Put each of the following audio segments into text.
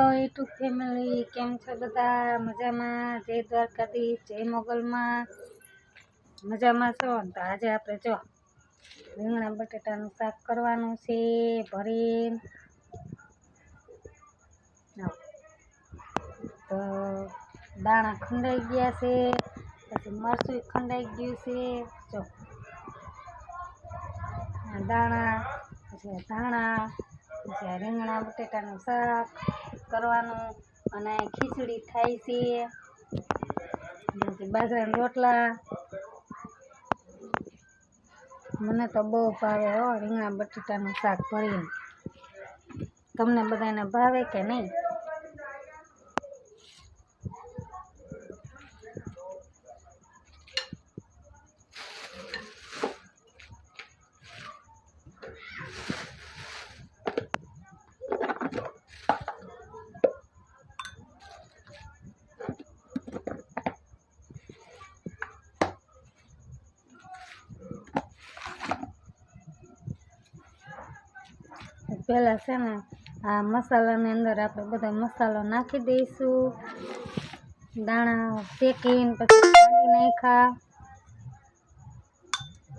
Hello YouTube family, કેમ છો બધા? મજામાં? જય દ્વારકાધીશ, જય મોગલમાં. મજામાં છો ને? તો આજે આપણે જો રીંગણા બટેટાનું શાક કરવાનું છે ભરીને. તો દાણા ખંડાઈ ગયા છે, પછી મરચું ખંડાઈ ગયું છે. જો દાણા, પછી ધાણા, પછી રીંગણા બટેટાનું શાક કરવાનું. અને ખીચડી થાય છે, પછી બાજરાના રોટલા. મને તો બહુ ભાવે હો રીંગણા બટેટાનું શાક ભરીને. તમને બધાને ભાવે કે નહીં? પહેલાં છે ને આ મસાલાની અંદર આપણે બધા મસાલો નાખી દઈશું. દાણા શેકીને પછી કાઢી નાખ્યા,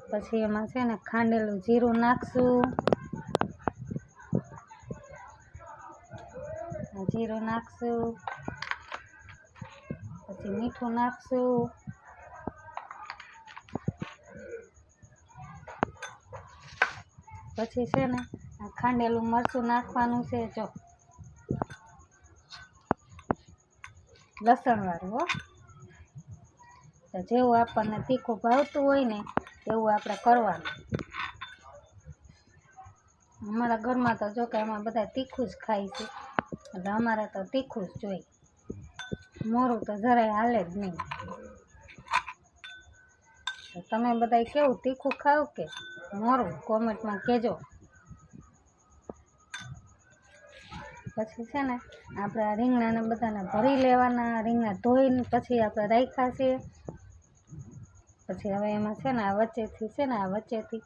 પછી એમાં છે ને ખાંડેલું જીરું નાખશું. જીરું નાખશું, પછી મીઠું નાખશું, પછી છે ને આ ખાંડેલું મરચું નાખવાનું છે. જો લસણવાળું હો. તો જેવું આપણને તીખું ભાવતું હોય ને એવું આપણે કરવાનું. અમારા ઘરમાં તો જો કે એમાં બધા તીખું જ ખાય છે, એટલે અમારે તો તીખું જ જોઈએ. મોરું તો જરાય હાલે જ નહીં. તો તમે બધા કેવું તીખું ખાવ કે મોરું? કોમેન્ટમાં કહેજો. પછી છે ને આપણે આ રીંગણાને બધાને ભરી લેવાના. રીંગણા ધોઈને પછી આપણે રાખ્યા છે. પછી હવે એમાં છે ને આ વચ્ચેથી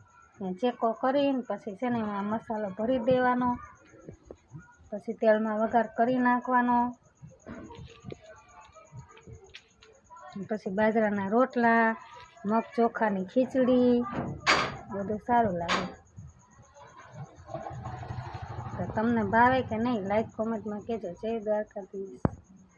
ચેકો કરીને પછી છે ને એમાં મસાલો ભરી દેવાનો. પછી તેલમાં વઘાર કરી નાખવાનો. પછી બાજરાના રોટલા, મગ ચોખાની ખીચડી, બધું સારું લાગે. તો તમને ભાવે કે નહીં? લાઈક કોમેન્ટમાં કહેજો. જય દ્વારકાધીશ.